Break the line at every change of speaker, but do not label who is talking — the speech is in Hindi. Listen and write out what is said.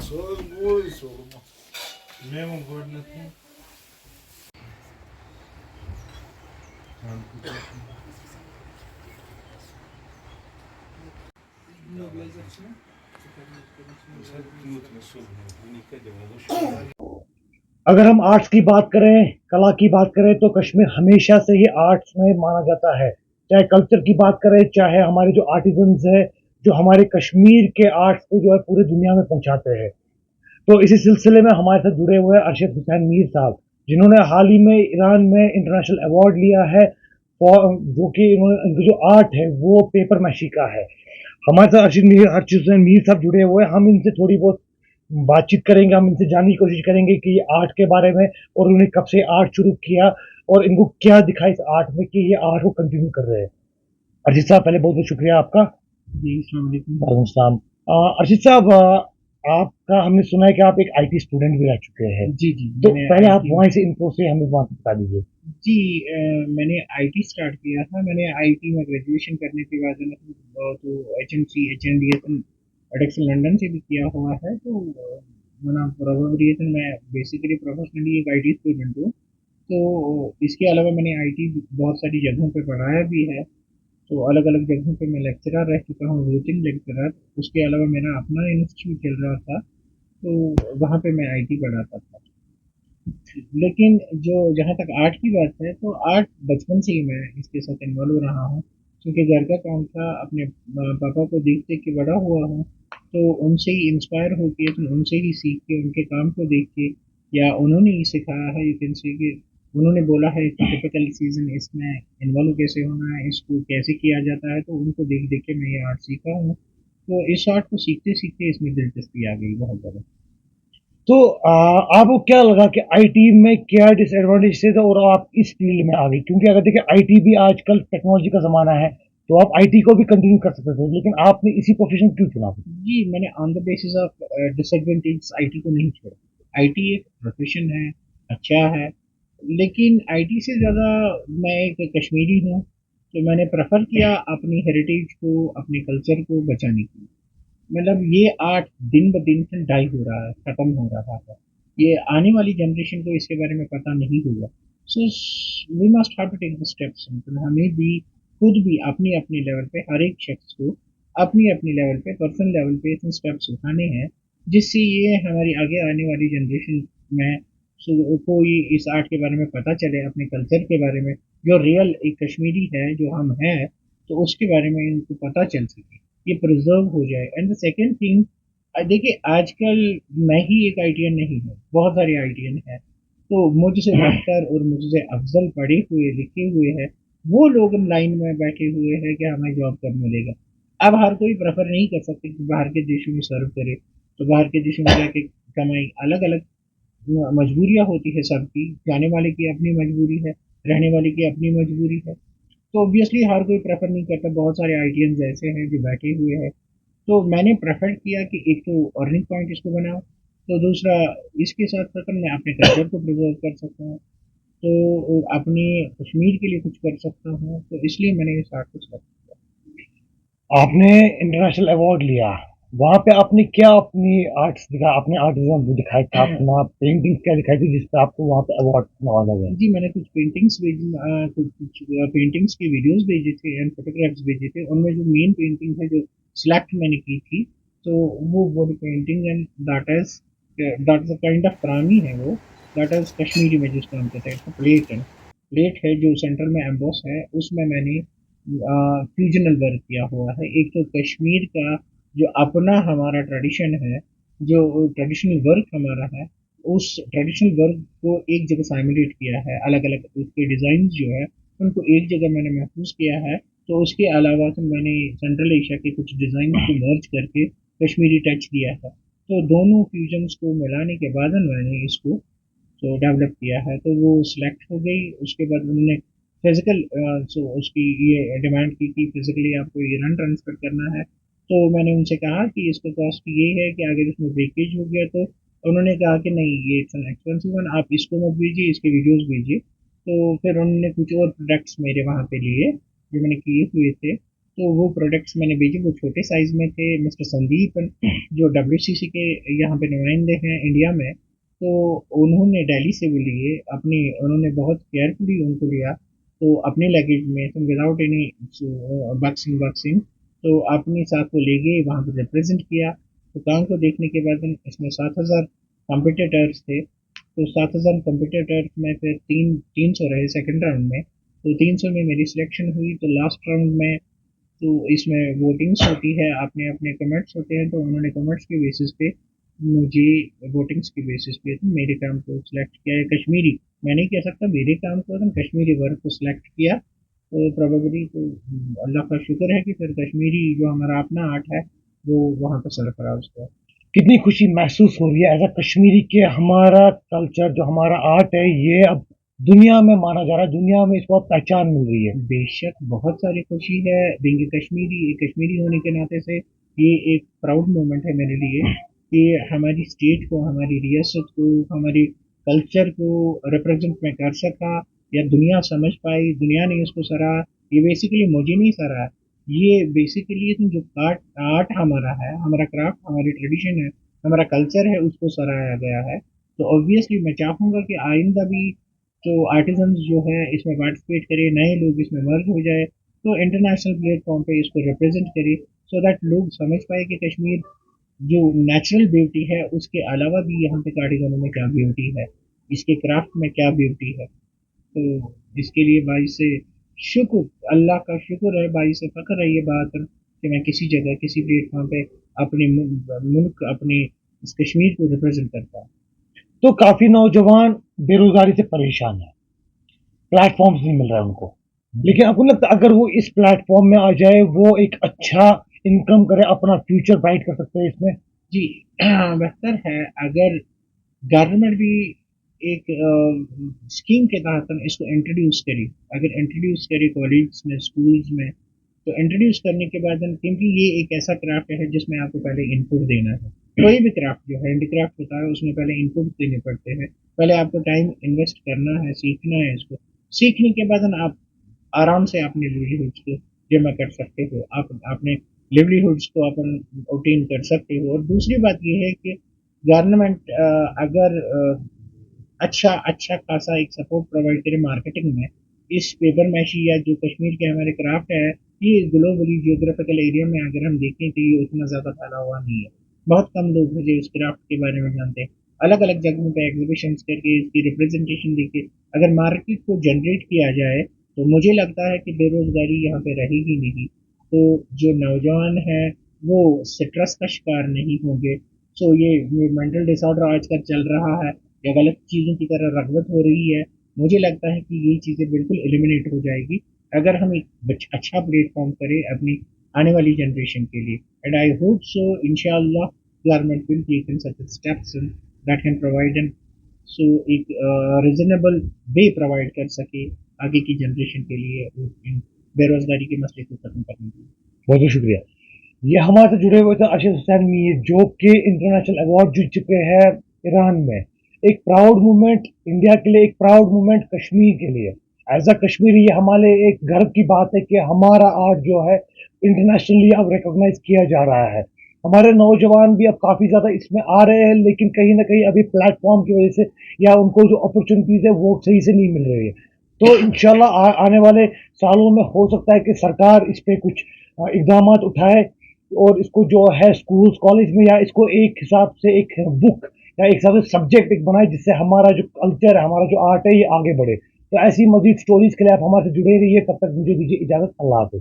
Sorgu sorma. Memnun gördün.
अगर हम आर्ट्स की बात करें, कला की बात करें तो कश्मीर हमेशा से ही आर्ट्स में माना जाता है। चाहे कल्चर की बात करें, चाहे हमारे जो आर्टिजन्स है, जो हमारे कश्मीर के आर्ट्स को जो है पूरी दुनिया में पहुंचाते हैं। तो इसी सिलसिले में हमारे साथ जुड़े हुए हैं अरशद हुसैन मीर साहब, जिन्होंने हाल ही में ईरान में इंटरनेशनल अवार्ड लिया है और जो कि इनकी जो आर्ट है वो पेपर मैशी का है। हमारे साथ अरशद हुसैन मीर साहब जुड़े हुए हैं। हम इनसे थोड़ी बहुत बातचीत करेंगे, हम इनसे जानने की कोशिश करेंगे कि ये आर्ट के बारे में और उन्होंने कब से आर्ट शुरू किया और इनको क्या दिखा इस आर्ट में कि ये आर्ट को कंटिन्यू कर रहे हैं। अर्जित साहब, पहले बहुत बहुत शुक्रिया आपका।
जी, अस्सलाम वालेकुम।
वालेकुम सलाम। अर्जित साहब, आपका हमने सुना है कि आप एक आईटी स्टूडेंट भी रह चुके हैं,
जी, जी,
तो
मैंने
पहले आप
आईटी
वहाँ से इनको से हमें बात बता दीजिए।
जी मैंने आईटी स्टार्ट किया था। मैंने आईटी में ग्रेजुएशन करने के बाद जो है तो एचएमसी, एचएनडीएस एडिक्शन लंदन से भी किया हुआ है। तो प्रोबेबली मैं बेसिकली प्रोफेशनली एक आईटी स्टूडेंट हूँ। तो इसके अलावा मैंने आईटी बहुत सारी जगहों पे पढ़ाया भी है। तो अलग अलग जगहों पे मैं लेक्चरर रह चुका हूँ, विजिटिंग लेक्चरर। उसके अलावा मेरा अपना इंस्टीट्यूट चल रहा था, तो वहाँ पे मैं आईटी पढ़ाता था। लेकिन जो जहाँ तक आर्ट की बात है, तो आर्ट बचपन से ही मैं इसके साथ इन्वॉल्व रहा हूँ, क्योंकि घर का काम था। अपने पापा को देख देख के बड़ा हुआ हूँ, तो उनसे ही इंस्पायर होके, तो उनसे ही सीख के, उनके काम को देख के, या उन्होंने ही सिखाया है, यू कैन से कि उन्होंने बोला है कि टिपिकल सीजन इसमें इन्वॉल्व कैसे होना है, इसको कैसे किया जाता है, तो उनको देख देख के मैं ये आर्ट सीखा हूँ। तो इस आर्ट को सीखते सीखते इसमें दिलचस्पी आ गई बहुत ज़्यादा।
तो आपको क्या लगा कि आईटी में क्या डिसएडवांटेज थे और आप इस फील्ड में आ गए? क्योंकि अगर देखिए आईटी भी आजकल टेक्नोलॉजी का ज़माना है, तो आप आईटी को भी कंटिन्यू कर सकते थे, लेकिन आपने इसी प्रोफेशन क्यों चुना?
जी, मैंने on the basis of disadvantage IT को नहीं छोड़ा। आईटी एक प्रोफेशन है, अच्छा है, लेकिन आईटी से ज़्यादा मैं एक कश्मीरी हूँ, तो मैंने प्रेफर किया अपनी हेरिटेज को, अपने कल्चर को बचाने की। मतलब ये आर्ट दिन ब दिन डाई हो रहा है, खत्म हो रहा है। ये आने वाली जनरेशन को इसके बारे में पता नहीं होगा। So we must have to take the steps. मतलब हमें भी खुद भी अपनी अपनी लेवल पे, हर एक शख्स को अपनी अपनी लेवल पे, पर्सनल लेवल पे इतने स्टेप्स उठाने हैं, जिससे ये हमारी आगे आने वाली जनरेशन में कोई इस आर्ट के बारे में पता चले, अपने कल्चर के बारे में, जो रियल एक कश्मीरी है, जो हम हैं, तो उसके बारे में इनको पता चल सके, ये प्रिजर्व हो जाए। एंड द सेकेंड थिंग, देखिए आजकल मैं ही एक आईटीएन नहीं हूँ, बहुत सारे आईटीएन हैं। तो मुझसे बेहतर और मुझसे अफजल पढ़े हुए लिखे हुए हैं, वो लोग लाइन में बैठे हुए हैं कि हमें जॉब कब मिलेगा। अब हर कोई प्रेफर नहीं कर सकते कि बाहर के देशों में सर्व करे, तो बाहर के देशों में जाके कमाई। अलग अलग मजबूरियाँ होती है सबकी, जाने वाले की अपनी मजबूरी है, रहने वाले की अपनी मजबूरी है। तो ऑब्वियसली हर कोई प्रेफर नहीं करता। बहुत सारे आईटीएन ऐसे हैं जो बैठे हुए हैं। तो मैंने प्रेफर किया कि एक तो अर्निंग पॉइंट इसको बनाओ, तो दूसरा इसके साथ साथ मैं अपने कल्चर को प्रिजर्व कर सकता हूँ, तो अपनी कश्मीर के लिए कुछ कर सकता हूँ, तो इसलिए मैंने ये सारा कुछ कर।
आपने इंटरनेशनल अवार्ड लिया, वहाँ पे आपने क्या अपनी आर्ट्स दिखा, अपने आर्टिज्म दिखाए थे, अपना पेंटिंग क्या दिखाई थी जिसपे आपको वहाँ पे अवार्ड नवाजा गया?
जी, मैंने कुछ पेंटिंग्स भेजी, कुछ पेंटिंग्स के वीडियोस भेजे थे एंड फोटोग्राफ्स भेजे थे। उनमें जो मेन पेंटिंग है जो सिलेक्ट मैंने की थी, तो वो body painting, and that is kind of प्राणी है वो। दैट इज कश्मीरी में जिसको हम कहते हैं प्लेट है। प्लेट है जो सेंटर में एम्बोस है, उसमें मैंने फ्यूजनल वर्क किया हुआ है। एक तो कश्मीर का जो अपना हमारा ट्रेडिशन है, जो ट्रेडिशनल वर्क हमारा है, उस ट्रेडिशनल वर्क को एक जगह साइमुलेट किया है। अलग अलग उसके डिज़ाइन जो है, उनको एक जगह मैंने महफूज किया है। तो उसके अलावा तो मैंने सेंट्रल एशिया के कुछ डिज़ाइन को मर्ज करके कश्मीरी टच दिया है। तो दोनों फ्यूजन्स को मिलाने के बाद मैंने इसको तो डेवलप किया है। तो वो सिलेक्ट हो गई। उसके बाद उन्होंने फिजिकल सो उसकी ये डिमांड की कि फिजिकली आपको ये रन ट्रांसफर करना है। तो मैंने उनसे कहा कि इसका कॉस्ट ये है कि अगर इसमें ब्रेकेज हो गया, तो उन्होंने कहा कि नहीं, ये इट्स एन एक्सपेंसिव वन, आप इसको मत भेजिए, इसके वीडियोस भेजिए। तो फिर उन्होंने कुछ और प्रोडक्ट्स मेरे वहाँ पे लिए जो मैंने किए हुए थे। तो वो प्रोडक्ट्स मैंने भेजे, वो छोटे साइज़ में थे। मिस्टर संदीप जो WCC के यहाँ पे नुमाइंदे हैं इंडिया में, तो उन्होंने दिल्ली से वो लिए अपनी, उन्होंने बहुत केयरफुली उनको लिया, तो अपने लगेज में तो विदाउट एनी बक्सिंग बक्सिंग तो अपने साथ वो ले गए, वहाँ पे रिप्रेजेंट किया। तो काम को देखने के बाद इसमें 7,000 कॉम्पिटिटर्स थे, तो 7,000 कॉम्पिटिटर्स में फिर 300 रहे सेकंड राउंड में, तो 300 में मेरी सिलेक्शन हुई। तो लास्ट राउंड में तो इसमें वोटिंग्स होती है, अपने अपने कमेंट्स होते हैं, तो उन्होंने कमेंट्स के बेसिस पे मुझे वोटिंग्स के बेसिस पे तो मेरे काम को सिलेक्ट किया है। कश्मीरी मैं नहीं कह सकता मेरे काम को, तो कश्मीरी वर्क को सिलेक्ट किया। तो प्रोबेबली तो अल्लाह का शुक्र है कि फिर कश्मीरी जो हमारा अपना आर्ट है वो वहाँ पर सरफराज हुआ।
कितनी खुशी महसूस हो रही है एज अ कश्मीरी के हमारा कल्चर जो हमारा आर्ट है ये अब दुनिया में माना जा रहा है, दुनिया में इसको अब पहचान मिल रही है।
बेशक बहुत सारी खुशी है, बीइंग कश्मीरी, कश्मीरी होने के नाते से ये एक प्राउड मोमेंट है मेरे लिए कि हमारी स्टेट को, हमारी रियासत को, हमारी कल्चर को रिप्रेजेंट मैं कर सका, या दुनिया समझ पाई, दुनिया ने इसको सराहा। ये बेसिकली मुझे नहीं सराहा, ये बेसिकली जो आर्ट आर्ट हमारा है, हमारा क्राफ्ट, हमारी ट्रेडिशन है, हमारा कल्चर है, उसको सराहाया गया है। तो ऑब्वियसली मैं चाहूँगा कि आइंदा भी तो आर्टिजन्स जो है इसमें पार्टिसिपेट करे, नए लोग इसमें मर्ज हो जाए, तो इंटरनेशनल प्लेटफॉर्म पे इसको रिप्रेजेंट करे, सो दैट लोग समझ पाए कि कश्मीर जो नेचुरल ब्यूटी है उसके अलावा भी यहाँ पे कार्डिगनों में क्या ब्यूटी है, इसके क्राफ्ट में क्या ब्यूटी है। तो इसके लिए भाई से शुक्र, अल्लाह का शुक्र है, भाई से फख्र है ये बात कि मैं किसी जगह किसी प्लेटफॉर्म पे अपने मुल्क, अपने इस कश्मीर को रिप्रेजेंट करता हूँ।
तो काफी नौजवान बेरोजगारी से परेशान है, प्लेटफॉर्म्स नहीं मिल रहा है उनको, लेकिन आपको लगता है अगर वो इस प्लेटफॉर्म में आ जाए वो एक अच्छा इनकम करे, अपना फ्यूचर ब्राइट कर सकते हैं इसमें?
जी बेहतर है अगर गवर्नमेंट भी एक स्कीम के तहत इसको इंट्रोड्यूस करी, अगर इंट्रोड्यूस करी कॉलेज में, स्कूल्स में, तो इंट्रोड्यूस करने के बाद क्योंकि ये एक ऐसा क्राफ्ट है जिसमें आपको पहले इनपुट देना है। कोई भी क्राफ्ट जो हैंडीक्राफ्ट होता है उसमें पहले इनपुट देने पड़ते हैं, पहले आपको टाइम इन्वेस्ट करना है, सीखना है इसको। सीखने के बाद आप आराम से अपने लिवलीहुड्स को जमा कर सकते हो, आप अपने लिवलीहुड्स को अपन ऑब्टेन कर सकते हो। और दूसरी बात ये है कि गवर्नमेंट अगर अच्छा अच्छा खासा एक सपोर्ट प्रोवाइड करे मार्केटिंग में, इस पेपर मैशी या जो कश्मीर के हमारे क्राफ्ट है, ये ग्लोबली जियोग्राफिकल एरिया में अगर हम देखें तो ये उतना ज़्यादा फैला हुआ नहीं है, बहुत कम लोग हैं जो इस क्राफ्ट के बारे में जानते हैं। अलग अलग जगहों पे एग्जीबिशंस करके इसकी रिप्रेजेंटेशन देके अगर मार्केट को जनरेट किया जाए, तो मुझे लगता है कि बेरोजगारी यहाँ पे रहेगी नहीं, तो जो नौजवान हैं वो स्ट्रेस का शिकार नहीं होंगे। सो ये मेंटल डिसऑर्डर आजकल चल रहा है या गलत चीज़ों की तरह रगबत हो रही है, मुझे लगता है कि ये चीज़ें बिल्कुल एलिमिनेट हो जाएगी अगर हम एक अच्छा प्लेटफॉर्म करें अपनी आने वाली जनरेशन के लिए। एंड आई होप सो इंशाल्लाह government will take such steps that can provide an, so एक रीजनेबल वे प्रोवाइड कर सके आगे की जनरेशन के लिए इन बेरोजगारी के मसले को खत्म करने के लिए।
बहुत बहुत शुक्रिया। ये हमारे से जुड़े हुए थे अरशद हुसैन मीर जो कि इंटरनेशनल अवार्ड जीत चुके हैं ईरान में। एक प्राउड मोमेंट इंडिया के लिए, एक प्राउड मोमेंट कश्मीर के लिए। एज अ कश्मीरी ये हमारे एक गर्व की बात है कि हमारा आर्ट जो है इंटरनेशनली अब रिकॉग्नाइज किया जा रहा है। हमारे नौजवान भी अब काफ़ी ज़्यादा इसमें आ रहे हैं, लेकिन कहीं ना कहीं अभी प्लेटफॉर्म की वजह से या उनको जो अपॉर्चुनिटीज़ है वो सही से नहीं मिल रही है। तो इंशाल्लाह आने वाले सालों में हो सकता है कि सरकार इस पे कुछ इकदाम उठाए और इसको जो है स्कूल्स कॉलेज में या इसको एक हिसाब से एक बुक या एक हिसाब से सब्जेक्ट एक बनाए, जिससे हमारा जो कल्चर है, हमारा जो आर्ट है ये आगे बढ़े। तो ऐसी मजीद स्टोरीज के लिए आप हमारे से जुड़े रहिए। तब तक मुझे दीजिए इजाजत। अल्लाह हाफिज।